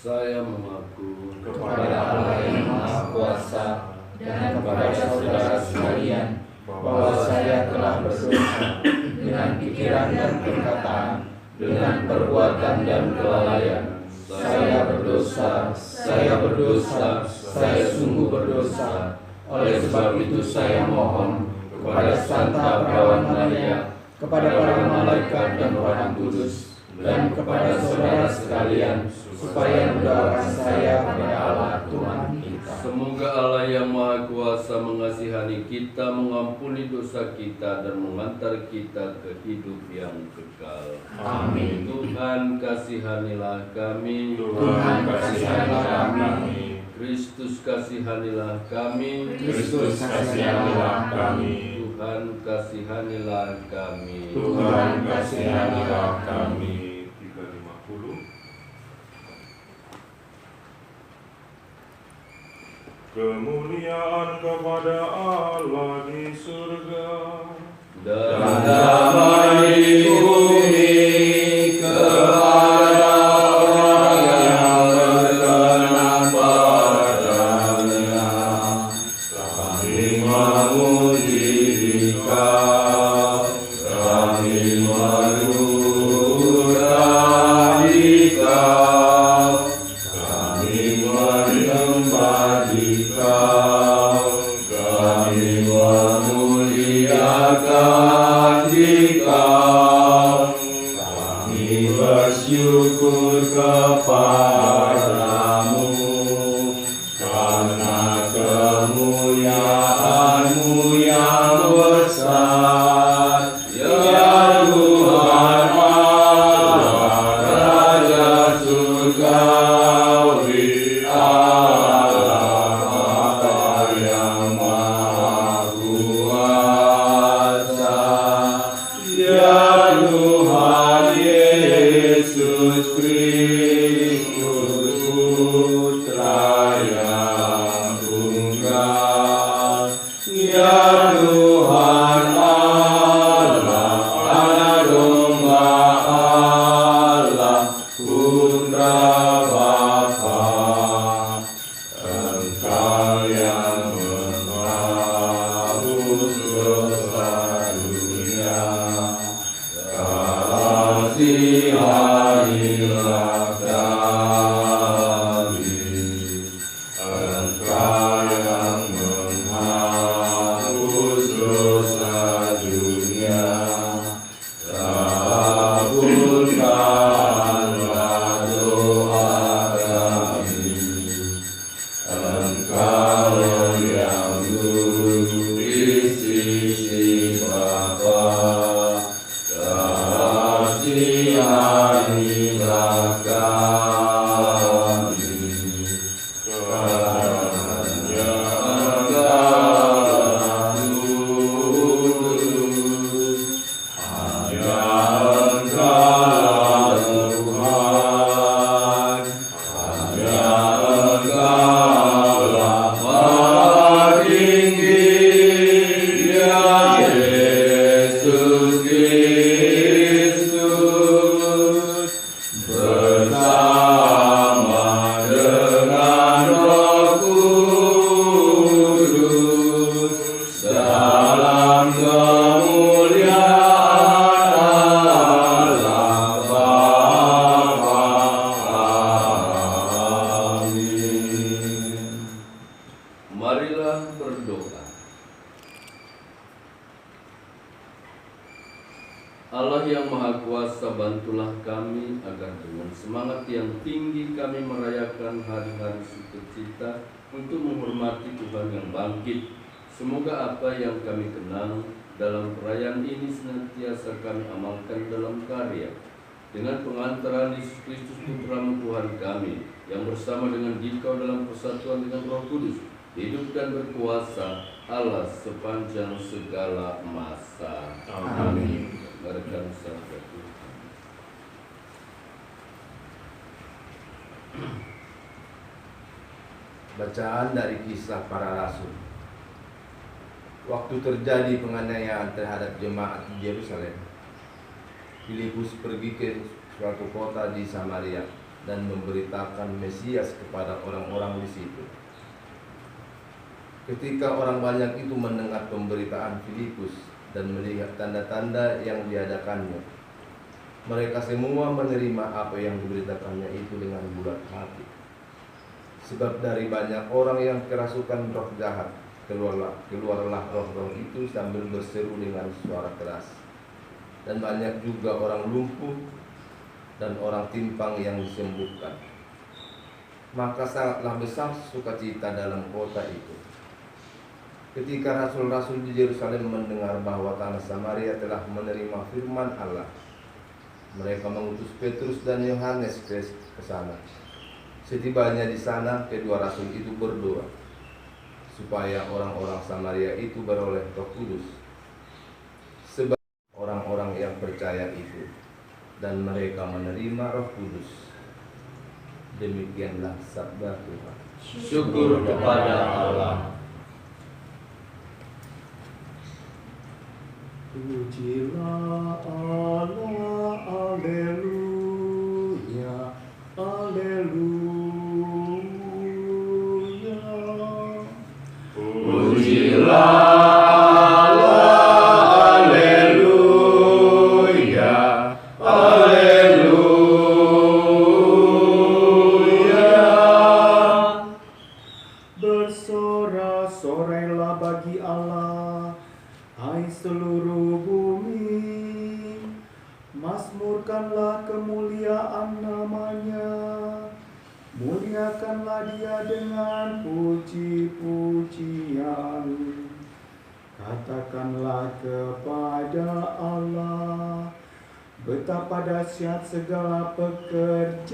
Saya mengaku kepada Allah yang Maha Kuasa dan kepada saudara sekalian bahwa saya telah berdosa dengan pikiran dan perkataan, dengan perbuatan dan kelalaian. Saya berdosa, saya sungguh berdosa. Oleh sebab itu saya mohon kepada Santa Perawan Maria, kepada para malaikat dan orang kudus, dan kepada saudara sekalian, supaya mendoakan saya kepada Allah Tuhan kita. Semoga Allah yang Maha Kuasa mengasihani kita, mengampuni dosa kita, dan mengantar kita ke hidup yang kekal. Amin. Tuhan kasihanilah kami. Tuhan kasihanilah kami. Kristus kasihanilah kami. Kristus kasihanilah kami. Tuhan kasihanilah kami. Tuhan kasihanilah kami. 350. Kemuliaan kepada Allah di surga Dan damai di bumi kepada orang yang berkenan padanya. Kami memuji Dikau, kami menyembah Dikau, kami menyembah Dikau, kami memuliakan Dikau, kami bersyukur kepadamu karena kemuliaan-Mu yang besar, ya Tuhan Allah, Raja surgawi, Allah Bapa yang Maha Kuasa, ya Tuhan Yesus Kristus Putra yang tunggal, ya Tuhan Allah, Anak Domba Allah, Putra Bapa, Engkau yang menebus dosa dunia. Kasihanilah kami, Engkau yang menghapus dosa dunia. Kabulkanlah doa kami, Engkau yang duduk di sisi Bapa. Kasihanilah kami, karena Engkau kudus, hanya Engkau Tuhan, hanya Engkau Maha Tinggi, ya Yesus Kristus, bersama dengan Roh Kudus, dalam kemuliaan Allah Bapa. Amin. marilah berdoa. Allah yang Maha Kuasa, bantulah kami agar dengan semangat yang tinggi kami merayakan hari-hari sukacita untuk menghormati Tuhan yang bangkit. Semoga apa yang kami kenal dalam perayaan ini senantiasa kami amalkan dalam karya. Dengan pengantaran Yesus Kristus Putra-Mu Tuhan kami, yang bersama dengan Dikau dalam persatuan dengan Roh Kudus, hidup dan berkuasa Allah sepanjang segala masa. Amin. Dengarkan sabda Tuhan. Bacaan dari Kisah Para Rasul. Waktu terjadi penganiayaan terhadap jemaat di Yerusalem, Filipus pergi ke suatu kota di Samaria dan memberitakan Mesias kepada orang-orang di situ. Ketika orang banyak itu mendengar pemberitaan Filipus dan melihat tanda-tanda yang diadakannya, mereka semua menerima apa yang diberitakannya itu dengan bulat hati. Sebab dari banyak orang yang kerasukan roh jahat, keluarlah roh-roh itu sambil berseru dengan suara keras. Dan banyak juga orang lumpuh dan orang timpang yang disembuhkan. Maka sangatlah besar sukacita dalam kota itu. Ketika rasul-rasul di Yerusalem mendengar bahwa tanah Samaria telah menerima firman Allah, mereka mengutus Petrus dan Yohanes ke sana. Setibanya di sana, kedua rasul itu berdoa supaya orang-orang Samaria itu beroleh Roh Kudus, sebab orang-orang yang percaya itu, dan mereka menerima Roh Kudus. Demikianlah sabda Tuhan. Syukur kepada Allah. Pujilah Allah, haleluya, haleluya. Pujilah bersorak-sorailah bagi Allah, hai seluruh bumi, mazmurkanlah kemuliaan namanya, muliakanlah dia dengan puji-pujian. Katakanlah kepada Allah, betapa dahsyat segala pekerjaanmu.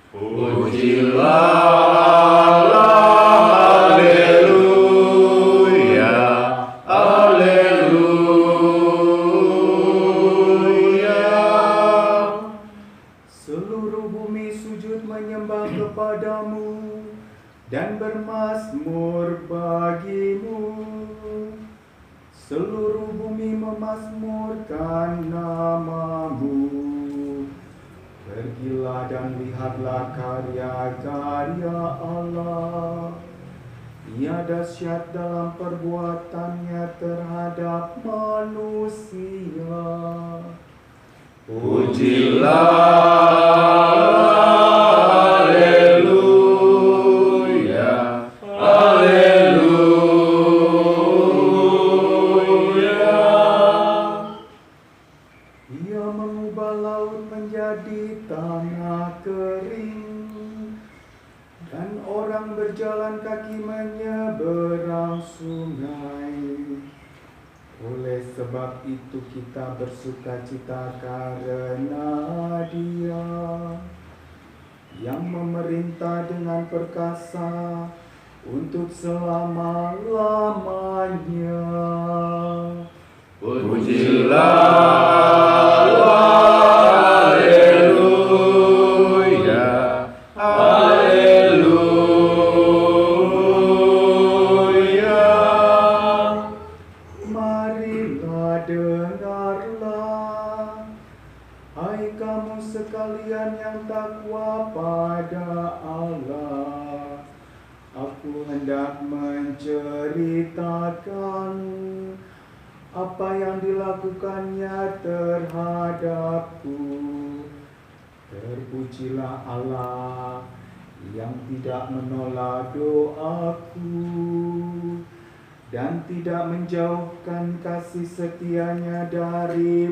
Pujilah Allah, haleluya, haleluya. Seluruh bumi sujud menyembah kepadamu dan bermazmur bagimu. Seluruh bumi memazmurkan namamu. Pergilah dan lihatlah karya-karya Allah. Ia dahsyat dalam perbuatannya terhadap manusia. Pujilah haleluya, haleluya. Ia mengubah laut menjadi tanah kering, dan orang berjalan kaki menyeberang sungai. Oleh sebab itu kita bersukacita karena Dia yang memerintah dengan perkasa untuk selama-lamanya. Pujilah Allah, haleluya, haleluya. Marilah dengarlah, hai kamu sekalian yang takwa pada Allah. Aku hendak menceritakan apa yang dilakukannya terhadapku. Terpujilah Allah yang tidak menolak doaku dan tidak menjauhkan kasih setianya daripadaku.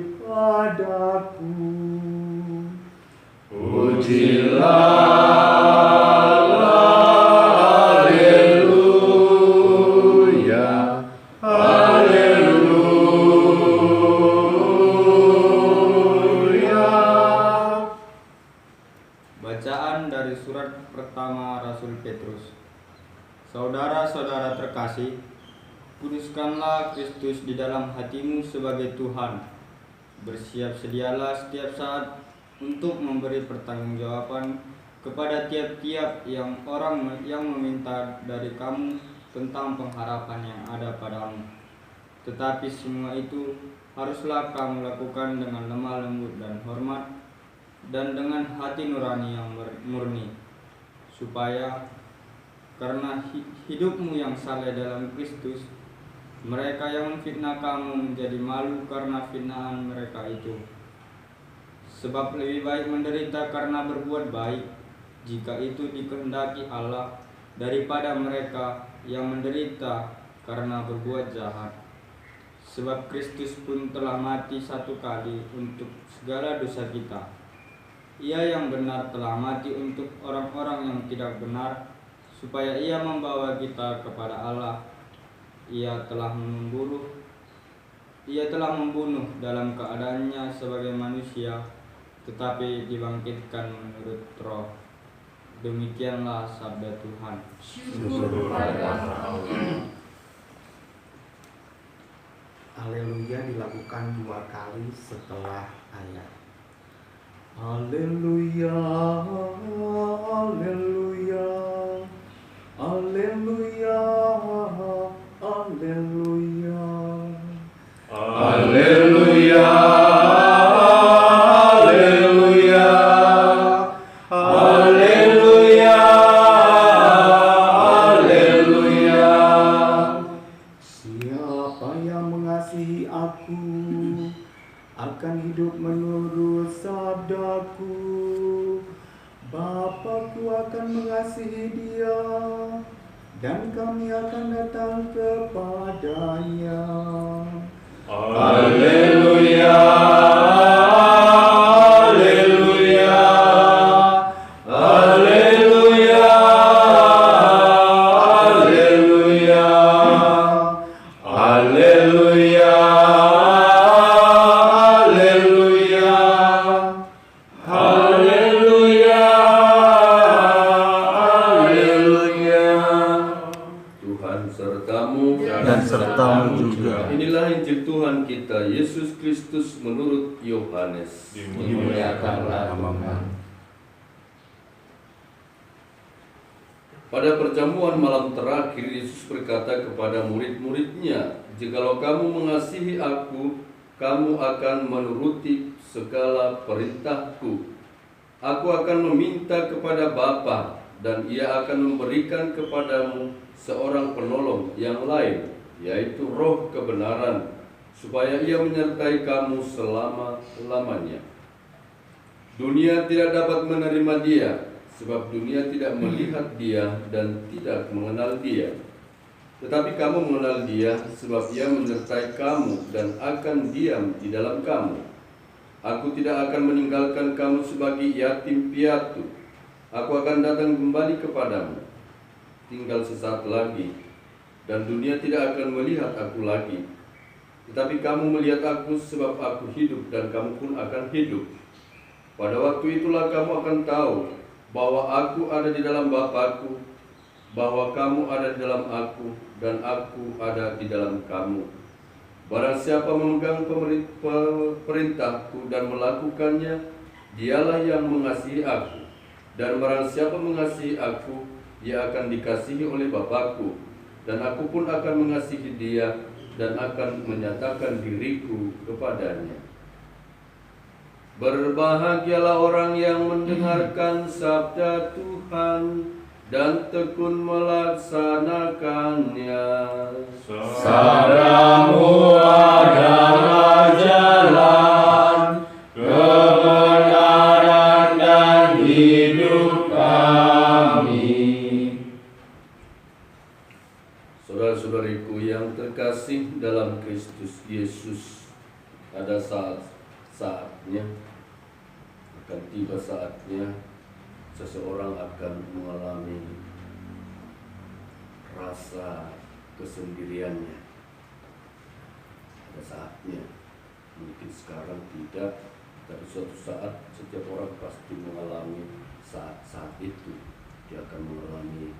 Pujilah Allah, haleluya, haleluya. Bacaan dari surat pertama Rasul Petrus. Saudara-saudara terkasih, kuduskanlah Kristus di dalam hatimu sebagai Tuhan. Bersiap sedialah setiap saat untuk memberi pertanggungjawaban kepada tiap-tiap orang yang meminta dari kamu tentang pengharapan yang ada padamu. Tetapi semua itu haruslah kamu lakukan dengan lemah lembut dan hormat, dan dengan hati nurani yang murni, supaya karena hidupmu yang saleh dalam Kristus, mereka yang menfitnah kamu menjadi malu karena fitnahan mereka itu. Sebab lebih baik menderita karena berbuat baik, jika itu dikehendaki Allah, daripada mereka yang menderita karena berbuat jahat. Sebab Kristus pun telah mati satu kali untuk segala dosa kita. Ia yang benar telah mati untuk orang-orang yang tidak benar, supaya ia membawa kita kepada Allah. Ia telah membunuh dalam keadaannya sebagai manusia, tetapi dibangkitkan menurut Roh. Demikianlah sabda Tuhan. Haleluya dilakukan 2 kali setelah ayat. Haleluya, haleluya, haleluya, haleluya. Haleluya, haleluya, haleluya, haleluya. Siapa yang mengasihi aku akan hidup menurut sabdaku. Bapakku akan mengasihi dia, dan kami akan datang kepadanya. Haleluya, haleluya, haleluya, haleluya, haleluya, haleluya, haleluya, haleluya. Tuhan sertamu Dan sertamu juga. Inilah Injil Tuhan kita Yesus Kristus menurut Yohanes. Dimuliakanlah Tuhan. Pada perjamuan malam terakhir, Yesus berkata kepada murid-muridnya, "Jikalau kamu mengasihi aku, kamu akan menuruti segala perintahku. Aku akan meminta kepada Bapa, dan Ia akan memberikan kepadamu seorang penolong yang lain, yaitu Roh kebenaran, supaya Ia menyertai kamu selama-lamanya. Dunia tidak dapat menerima Dia, sebab dunia tidak melihat Dia dan tidak mengenal Dia. Tetapi kamu mengenal Dia, sebab Ia menyertai kamu dan akan diam di dalam kamu. Aku tidak akan meninggalkan kamu sebagai yatim piatu. Aku akan datang kembali kepadamu. Tinggal sesaat lagi, dan dunia tidak akan melihat aku lagi. Tetapi kamu melihat aku, sebab aku hidup dan kamu pun akan hidup. Pada waktu itulah kamu akan tahu bahwa aku ada di dalam Bapa-Ku, bahwa kamu ada di dalam aku, dan aku ada di dalam kamu. Barang siapa memegang perintahku dan melakukannya, dialah yang mengasihi aku. Dan barang siapa mengasihi aku, dia akan dikasihi oleh Bapa-Ku, dan aku pun akan mengasihi dia dan akan menyatakan diriku kepadanya." Berbahagialah orang yang mendengarkan sabda Tuhan dan tekun melaksanakannya. Sabdamu adalah jalan kebenaran dan hidup kami. Saudara-saudariku yang terkasih dalam Kristus Yesus, ada saatnya, akan tiba saatnya seseorang akan mengalami rasa kesendiriannya. Ada saatnya, mungkin sekarang tidak, tapi suatu saat setiap orang pasti mengalami saat-saat itu. Dia akan mengalami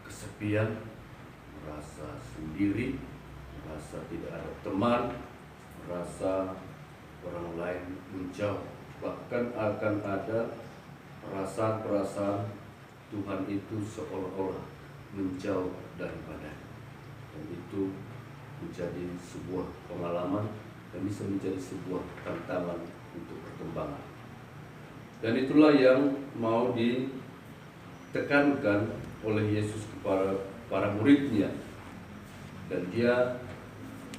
kesepian, merasa sendiri, merasa tidak ada teman, merasa orang lain menjauh. Bahkan akan ada perasaan-perasaan Tuhan itu seolah-olah menjauh daripadanya. Dan itu menjadi sebuah pengalaman dan bisa menjadi sebuah tantangan untuk perkembangan. Dan itulah yang mau ditekankan oleh Yesus kepada para muridnya. Dan dia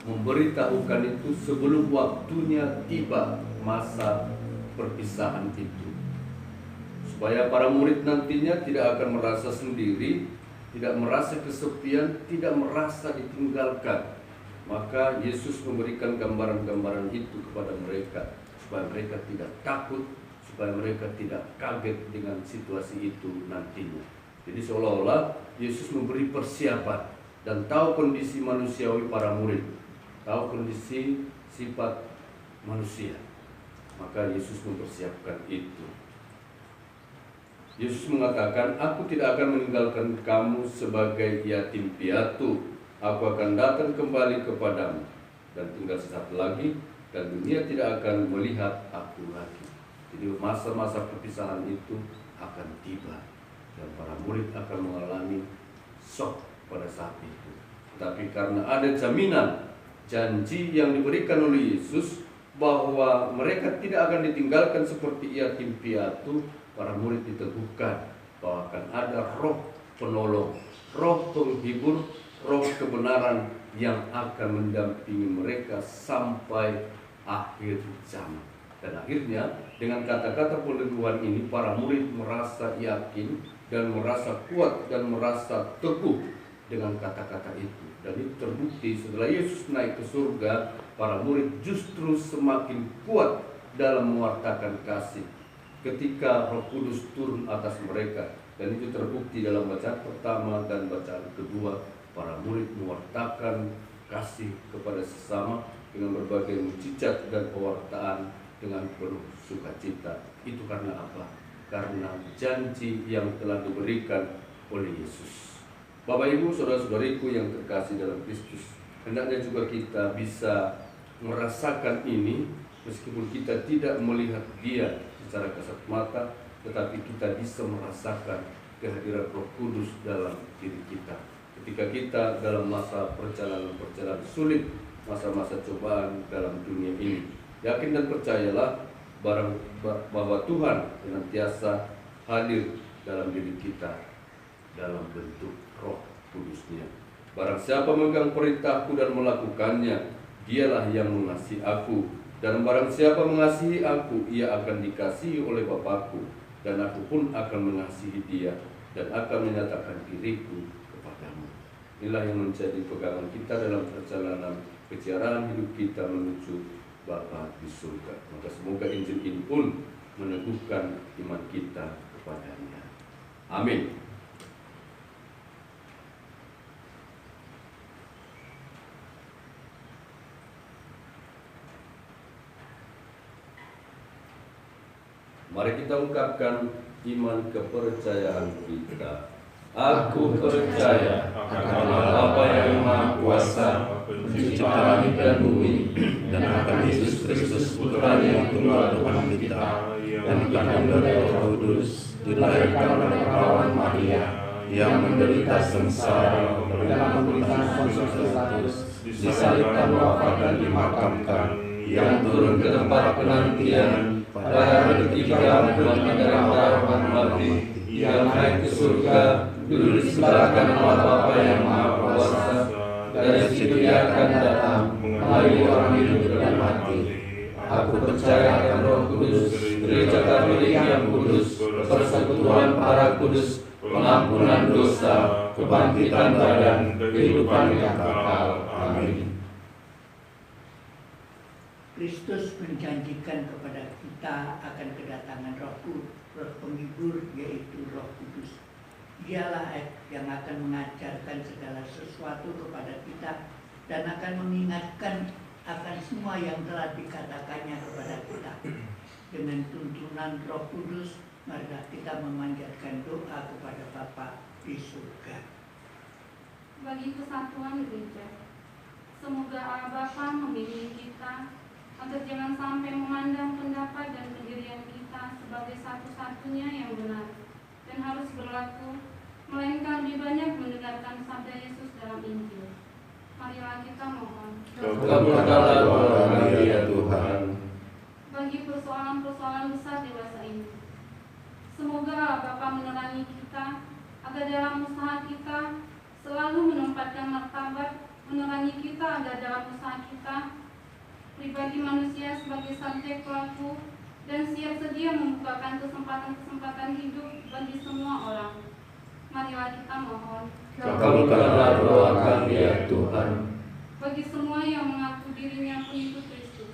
memberitahukan itu sebelum waktunya tiba, masa perpisahan itu, supaya para murid nantinya tidak akan merasa sendiri, tidak merasa kesepian, tidak merasa ditinggalkan. Maka Yesus memberikan gambaran-gambaran itu kepada mereka, supaya mereka tidak takut, supaya mereka tidak kaget dengan situasi itu nantinya. Jadi seolah-olah Yesus memberi persiapan dan tahu kondisi manusiawi para murid, tahu kondisi sifat manusia. Maka Yesus mempersiapkan itu. Yesus mengatakan, "Aku tidak akan meninggalkan kamu sebagai yatim piatu. Aku akan datang kembali kepadamu. Dan tinggal sesaat lagi, dan dunia tidak akan melihat aku lagi." Jadi masa-masa perpisahan itu akan tiba, dan para murid akan mengalami shock pada saat itu. Tapi karena ada jaminan, janji yang diberikan oleh Yesus bahwa mereka tidak akan ditinggalkan seperti yatim piatu, para murid diteguhkan bahwa akan ada roh penolong, roh penghibur, roh kebenaran yang akan mendampingi mereka sampai akhir zaman. Dan akhirnya dengan kata-kata peneguhan ini para murid merasa yakin dan merasa kuat dan merasa teguh dengan kata-kata itu. Dan itu terbukti setelah Yesus naik ke surga, para murid justru semakin kuat dalam mewartakan kasih ketika Roh Kudus turun atas mereka. Dan itu terbukti dalam bacaan pertama dan bacaan kedua. Para murid mewartakan kasih kepada sesama dengan berbagai mukjizat dan pewartaan dengan penuh sukacita. Itu karena apa? Karena janji yang telah diberikan oleh Yesus. Bapak Ibu, saudara-saudariku yang terkasih dalam Kristus, hendaknya juga kita bisa merasakan ini meskipun kita tidak melihat Dia secara kasat mata, tetapi kita bisa merasakan kehadiran Roh Kudus dalam diri kita. Ketika kita dalam masa perjalanan sulit, masa-masa cobaan dalam dunia ini, yakin dan percayalah bahwa Tuhan senantiasa hadir dalam diri kita dalam bentuk Roh Kudus-Nya. Barang siapa memegang perintahku dan melakukannya, dialah yang mengasihi aku. Dan barang siapa mengasihi aku, ia akan dikasihi oleh Bapakku, dan aku pun akan mengasihi dia dan akan menyatakan diriku kepadamu. Inilah yang menjadi pegangan kita dalam perjalanan kejaraan hidup kita menuju Bapa di surga. Maka semoga Injil ini pun meneguhkan iman kita kepadanya. Amin. Mari kita ungkapkan iman kepercayaan kita. Aku percaya akan Bapa yang Maha Kuasa, Pencipta langit dan bumi, dan akan Yesus Kristus Putra yang tunggal Tuhan kita, yang dikandung dari Roh Kudus, dilahirkan oleh perawan Maria, yang menderita sengsara dalam pemerintahan Pontius Pilatus, disalibkan, wafat dan dimakamkan, yang turun ke tempat penantian, pada hari ketiga bangkit dari antara mati, yang naik ke surga, duduk di sebelah kanan Allah Bapa yang Maha Kuasa. Dari situ Dia akan datang mengadili orang hidup dan mati. Aku percaya akan Roh Kudus, Gereja Katolik yang kudus, persekutuan para kudus, pengampunan dosa, kebangkitan badan, kehidupan yang kekal. Amin. Kristus menjanjikan kepada kita akan kedatangan Roh penghibur, yaitu Roh Kudus. Dialah yang akan mengajarkan segala sesuatu kepada kita dan akan mengingatkan akan semua yang telah dikatakannya kepada kita. Dengan tuntunan Roh Kudus, marilah kita memanjatkan doa kepada Bapa di surga. Bagi kesatuan gereja, semoga Allah Bapa membimbing kita agar jangan sampai memandang pendapat dan pendirian kita sebagai satu-satunya yang benar dan harus berlaku, melainkan lebih banyak mendengarkan sabda Yesus dalam Injil. Marilah kita mohon. Kabulkanlah doa kami ya Tuhan. Bagi persoalan-persoalan besar dewasa ini, Bapa menerangi kita, agar dalam usaha kita selalu menempatkan martabat, menerangi kita agar dalam usaha kita pribadi manusia sebagai subjek pelaku dan siap sedia membukakan kesempatan-kesempatan hidup bagi semua orang. Marilah kita mohon. Kabulkanlah doa kami ya Tuhan. Bagi semua yang mengaku dirinya pengikut Kristus,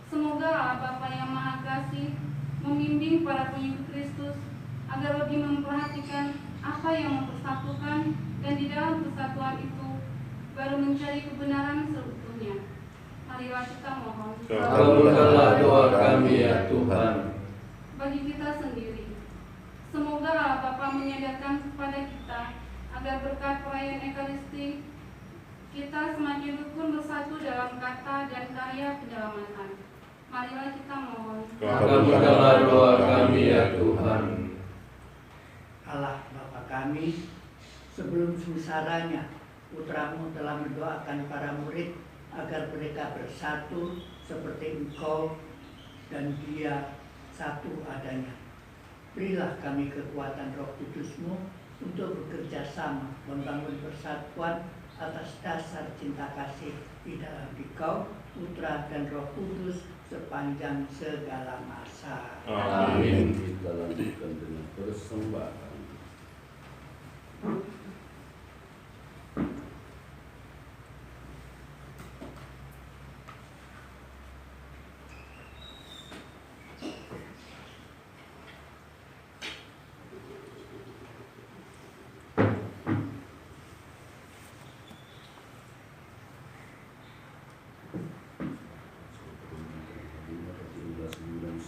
semoga Allah Bapa yang Maha Kasih membimbing para pengikut Kristus agar lebih memperhatikan apa yang mempersatukan, dan di dalam persatuan itu baru mencari kebenaran seutuhnya. Marilah kita mohon. Kabulkanlah doa kami ya Tuhan. Bagi kita sendiri, semoga Allah Bapa menyadarkan kepada kita agar berkat perayaan Ekaristi kita semakin rukun bersatu dalam kata dan karya penyelamatan. Marilah kita mohon. Kabulkanlah doa kami ya Tuhan. Allah Bapa kami, sebelum sengsaranya Putra-Mu telah mendoakan para murid agar mereka bersatu seperti Engkau dan Dia satu adanya. Berilah kami kekuatan Roh Kudus-Mu untuk bekerja sama membangun persatuan atas dasar cinta kasih di dalam Dikau, Putra dan Roh Kudus sepanjang segala masa. Amin. Kita lanjutkan dengan persembahan.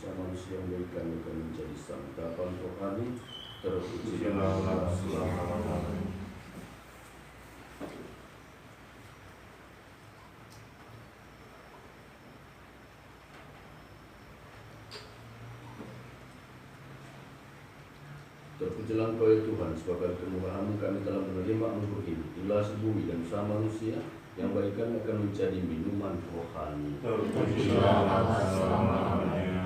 Manusia mereka akan menjadi santapan rohani, terpujilah Allah selama-lamanya. Terpujilah Engkau ya Tuhan, sebab kemurahan-Mu kami telah menerima anggur hidup, gelas bumi dan sama manusia yang baikan akan menjadi minuman rohani. Terpujilah Allah selama-lamanya.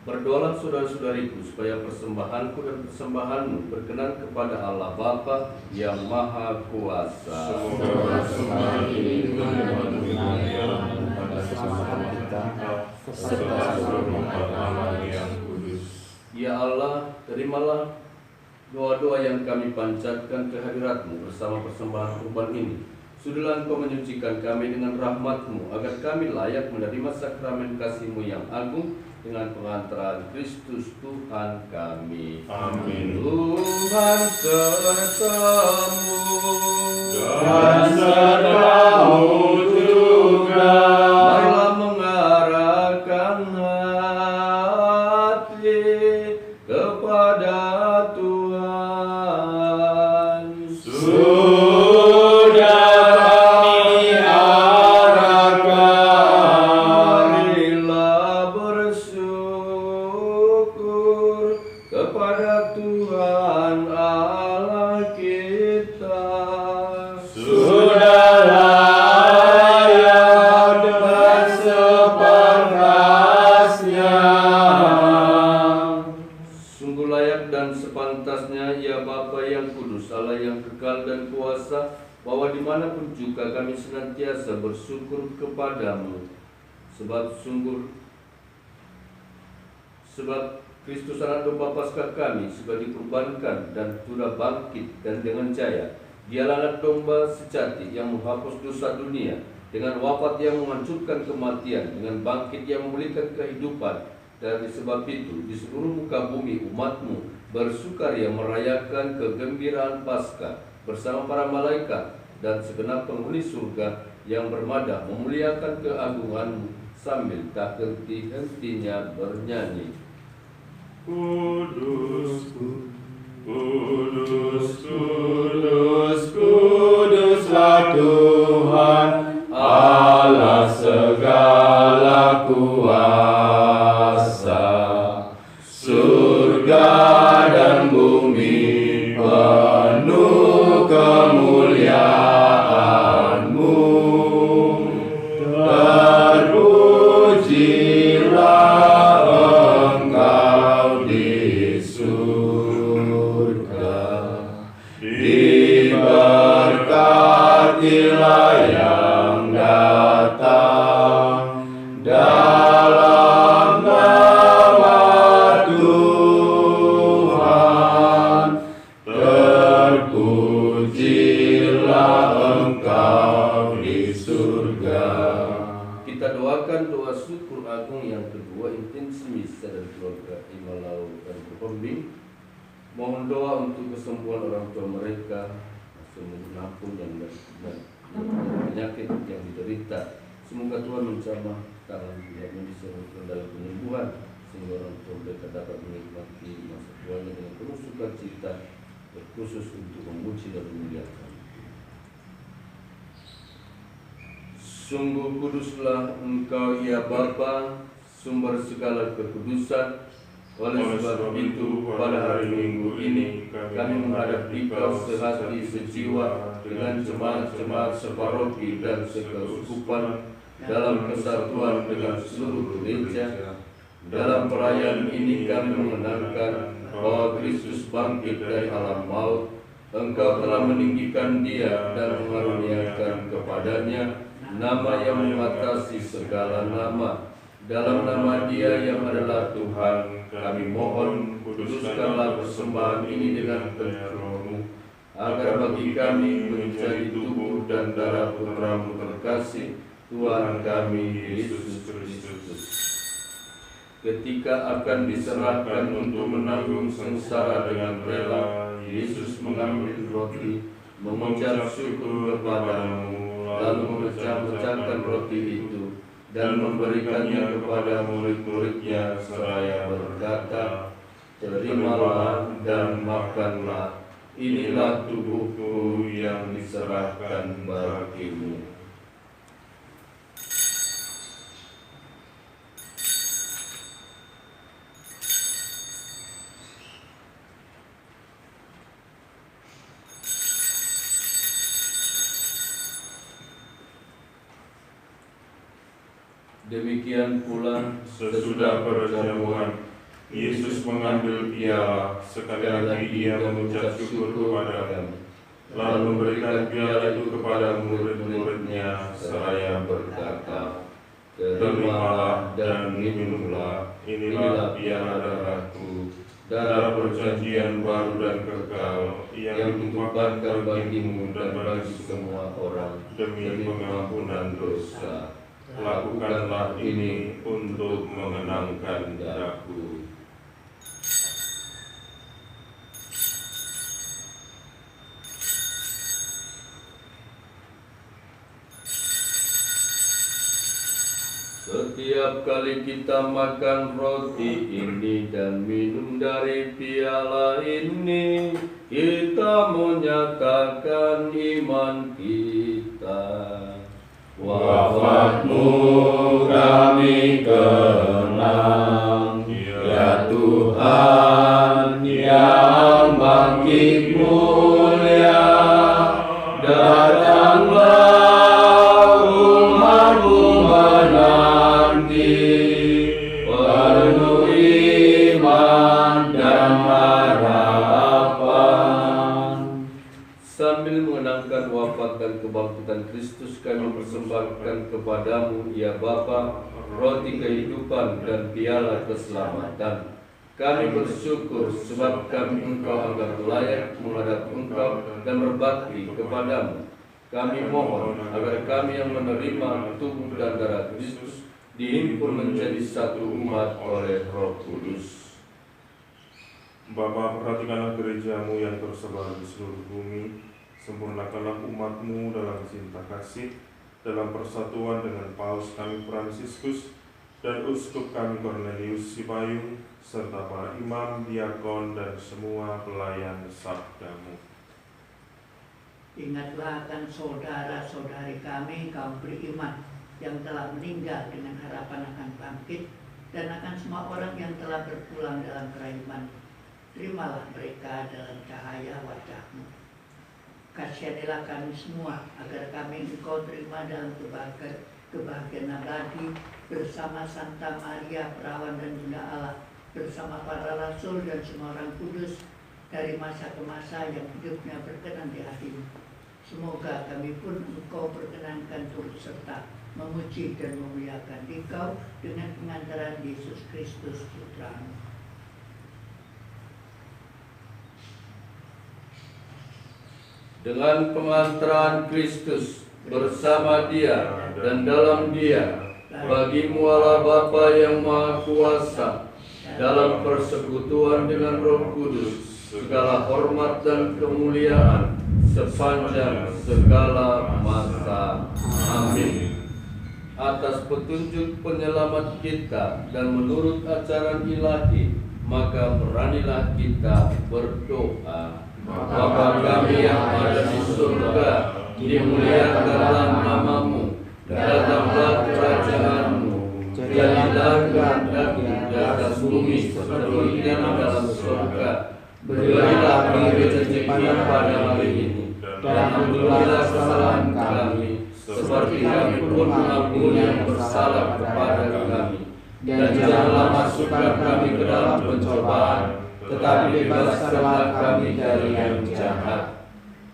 Berdoalah saudara-saudariku supaya persembahanku dan persembahanmu berkenan kepada Allah Bapa yang Maha Kuasa. Semoga persembahan ini menjadi kemuliaan pada keselamatan kita serta seluruh umat Allah yang kudus. Ya Allah, terimalah doa-doa yang kami panjatkan ke hadirat-Mu bersama persembahan kurban ini. Sudahlah Engkau menyucikan kami dengan rahmat-Mu, agar kami layak menerima sakramen kasih-Mu yang agung dengan pengantaran Kristus Tuhan kami. Amin. Tuhan serta-Mu Dan serta-Mu juga. Marilah mengarahkan hati kepada Tuhan. Sudah kami arahkan. Marilah bersyukur kepada Tuhan Allah kita. Sudah layak dengan sepantasnya. Sungguh layak dan sepantasnya ya Bapa yang kudus, Allah yang kekal dan kuasa, bahwa dimanapun juga kami senantiasa bersyukur kepadamu. Sebab Kristus anak domba Paskah kami sudah dikurbankan dan sudah bangkit, dan dengan jaya Dialah anak domba sejati yang menghapus dosa dunia, dengan wafat yang menghancurkan kematian, dengan bangkit yang memulihkan kehidupan. Dari sebab itu di seluruh muka bumi umat-Mu bersukaria merayakan kegembiraan Paskah bersama para malaikat dan segenap penghuni surga yang bermadah memuliakan keagungan-Mu sambil tak henti-hentinya bernyanyi. Kudus, kudus, kudus, kuduslah Tuhan, Allah segala kuasa. Surga dan bumi penuh wa intensi misa dan keluarga Imalau dan Pembimbing. Mohon doa untuk kesembuhan orang tua mereka, sembuh nampun dan penyakit yang diderita. Semoga Tuhan menjamah tangan yang bisa dalam penyembuhan, sehingga orang tua mereka dapat menikmati masa tuanya dengan penuh sukacita, khusus untuk memuji dan memuliakan. Sungguh kuduslah Engkau ya Bapa, sumber segala kekudusan. Oleh sebab itu pada hari Minggu ini kami menghadap Engkau sehati sejiwa dengan jemaat-jemaat separoki dan sekeuskupan dalam kesatuan dengan seluruh gereja. Dalam perayaan ini kami mengenangkan bahwa Kristus bangkit dari alam maut. Engkau telah meninggikan Dia dan mengaruniakan kepadanya nama yang mengatasi segala nama. Dalam nama Dia yang adalah Tuhan, kami mohon kuduskanlah persembahan ini dengan Roh-Mu, agar bagi kami menjadi tubuh dan darah Putra-Mu terkasih, Tuhan kami Yesus Kristus. Ketika akan diserahkan untuk menanggung sengsara dengan rela, Yesus mengambil roti, mengucap syukur kepadamu, lalu memecah-mecahkan roti itu dan memberikannya kepada murid-muridnya seraya berkata, "Terimalah dan makanlah, inilah tubuhku yang diserahkan bagimu." Demikian pula Sesudah perjamuan, Yesus mengambil piala, sekali lagi Ia mengucap syukur kepadamu, lalu memberikan piala itu kepada murid-muridnya seraya berkata, "Terimalah dan minumlah, inilah piala darahku, darah perjanjian baru dan kekal, yang ditumpahkan bagimu dan bagi semua orang demi pengampunan dosa. Lakukanlah ini untuk mengenangkan darahku." Setiap kali kita makan roti ini dan minum dari piala ini, kita menyatakan iman kita. Wafat-Mu kami kenang, ya Tuhan yang bangkit mulia. Datanglah umat-Mu menanti, penuh iman dan harapan. Sambil mengenangkan wafat dan kebangkitan Kristus, kami persembahkan kepadamu, ya Bapa, roti kehidupan dan piala keselamatan. Kami bersyukur sebab kami Engkau anggap layak menghadap Engkau dan berbakti kepadamu. Kami mohon agar kami yang menerima tubuh dan darah Kristus dihimpun menjadi satu umat oleh Roh Kudus. Bapa, perhatikanlah gereja-Mu yang tersebar di seluruh bumi. Sempurnakanlah umat-Mu dalam cinta kasih, dalam persatuan dengan Paus kami Fransiskus dan Uskup kami Cornelius Sipayung, serta para imam, diakon, dan semua pelayan sabda-Mu. Ingatlah akan saudara-saudari kami kaum beriman yang telah meninggal dengan harapan akan bangkit, dan akan semua orang yang telah berpulang dalam keraiman. Terimalah mereka dalam cahaya wajah-Mu. Kasihanilah kami semua agar kami Engkau terima dalam kebahagiaan abadi bersama Santa Maria Perawan dan Bunda Allah, bersama para rasul dan semua orang kudus dari masa ke masa yang hidupnya berkenan di hati-Mu. Semoga kami pun Engkau perkenankan turut serta memuji dan memuliakan Engkau dengan pengantaran Yesus Kristus Putra-Mu. Dengan pengantaran Kristus, bersama Dia dan dalam Dia, Bagimu Allah Bapa yang Maha Kuasa, dalam persekutuan dengan Roh Kudus, segala hormat dan kemuliaan sepanjang segala masa. Amin. Atas petunjuk penyelamat kita dan menurut ajaran ilahi, maka beranilah kita berdoa. Bapa kami yang ada di surga, dimuliakanlah namamu, datanglah kerajaanmu, jadilah kehendakmu di atas bumi seperti di dalam surga. Berilah kami rezeki pada hari ini, dan ampunilah kesalahan kami, seperti kami pun mengampuni yang bersalah kepada kami. Dan janganlah masukkan kami ke dalam pencobaan, tetapi bebaskanlah kami dari yang jahat.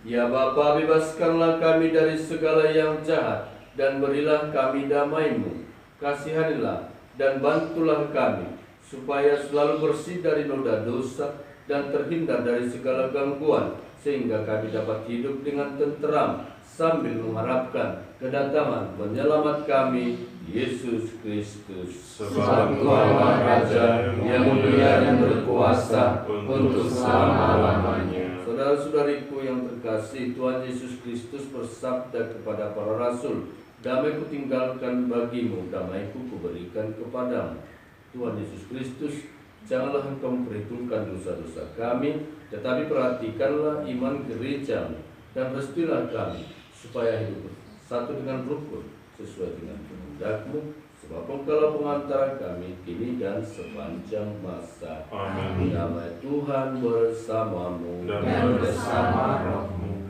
Ya Bapa, bebaskanlah kami dari segala yang jahat, dan berilah kami damai-Mu. Kasihanilah dan bantulah kami, supaya selalu bersih dari noda dosa dan terhindar dari segala gangguan, sehingga kami dapat hidup dengan tenteram sambil mengharapkan kedatangan penyelamat kami, Yesus Kristus. Sebab Tuhanlah Raja yang mulia dan berkuasa untuk selama-lamanya. Saudara-saudariku yang terkasih, Tuhan Yesus Kristus bersabda kepada para rasul, "Damai kutinggalkan bagimu, damai kuberikan kepadamu." Tuhan Yesus Kristus, janganlah engkau memperhitungkan dosa-dosa kami, tetapi perhatikanlah iman gereja-Mu, dan restuilah kami supaya hidup satu dengan rukun sesuai dengan kehendak-Mu, sebab Engkaulah pengantara kami kini dan sepanjang masa. Amin. Damai Tuhan bersamamu Dan bersama rohmu.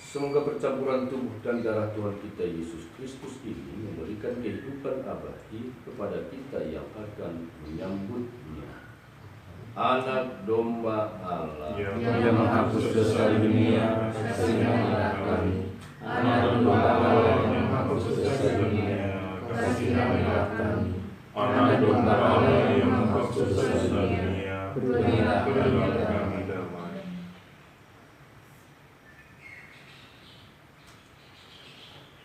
Semoga percampuran tubuh dan darah Tuhan kita Yesus Kristus ini memberikan kehidupan abadi kepada kita yang akan menyambutnya. Anak domba Allah Yang menghapus dosa dunia, kasihanilah kami. Anak domba Allah yang menghapus dosa dunia, kasihanilah kami. Anak domba Allah yang menghapus dosa dunia, berilah kami damai.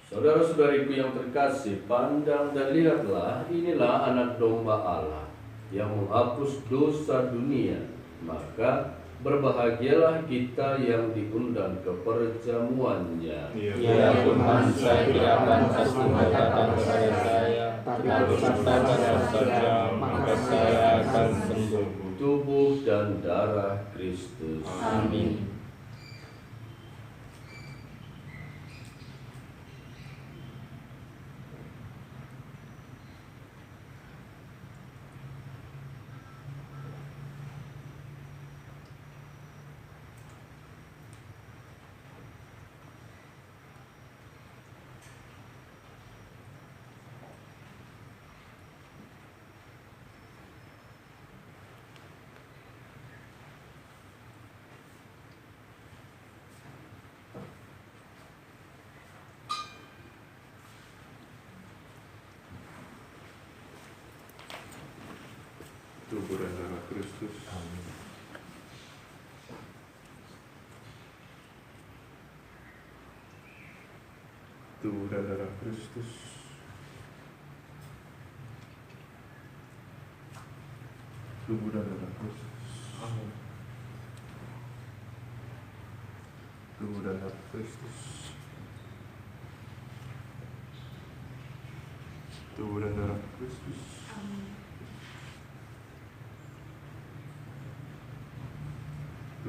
Saudara-saudariku yang terkasih, pandang dan lihatlah, inilah anak domba Allah yang menghapus dosa dunia. Maka berbahagialah kita yang diundang ke perjamuannya. Ya Tuhan, saya tidak pantas mengatakan kepada saya, tapi katakan saja, maka saya akan sembuh. Tubuh dan darah Kristus. Amin. Tubuh dan darah Kristus. Tubuh dan darah Kristus. Tubuh dan darah Kristus. Tubuh dan darah Kristus. Tubuh dan darah Kristus. Tubuh dan darah Kristus.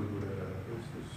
Tubuh dan darah Kristus.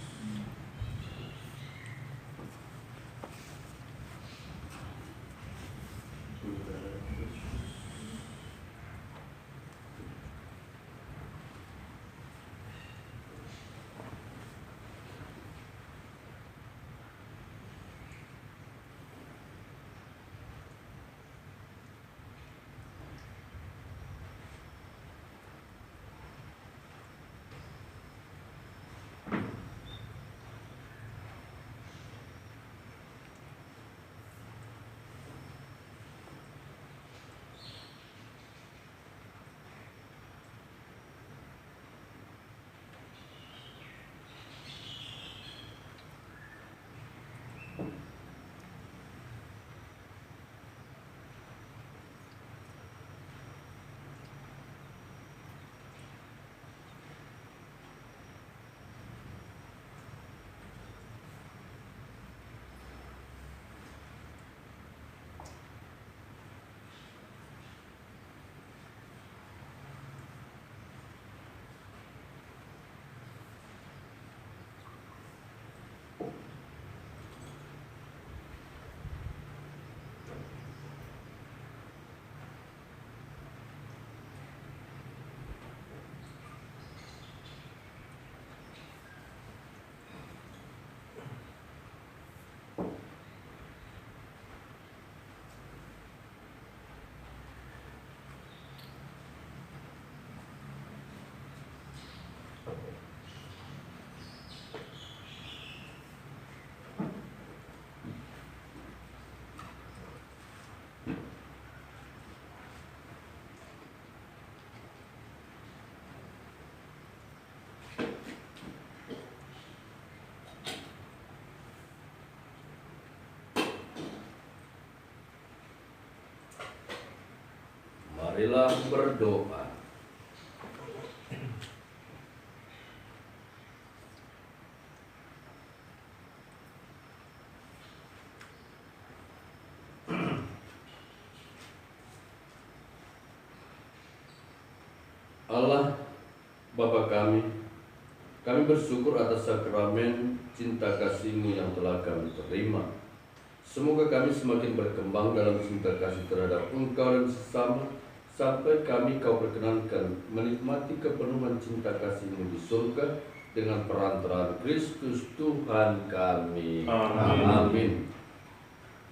Marilah berdoa. Allah, Bapa kami bersyukur atas sakramen cinta kasih-Mu yang telah kami terima. Semoga kami semakin berkembang dalam cinta kasih terhadap Engkau dan sesama, sampai kami Kau perkenankan menikmati kepenuhan cinta kasih-Mu di surga dengan perantaraan Kristus Tuhan kami. Amin.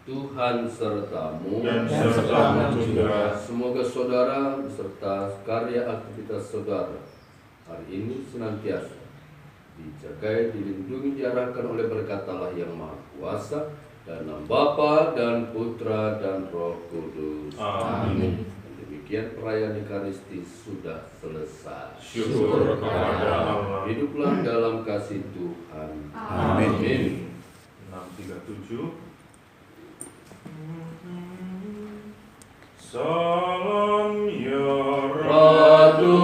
Tuhan sertamu Dan sertamu juga. Semoga saudara beserta karya aktivitas saudara hari ini senantiasa dijaga, dilindungi, diarahkan oleh berkat Allah yang Maha Kuasa, dalam Bapa dan Putra dan Roh Kudus. Amin. Demikian perayaan Ekaristi sudah selesai. Syukur kepada Allah. Hiduplah dalam kasih Tuhan. Amin. 637. Salam ya Ratu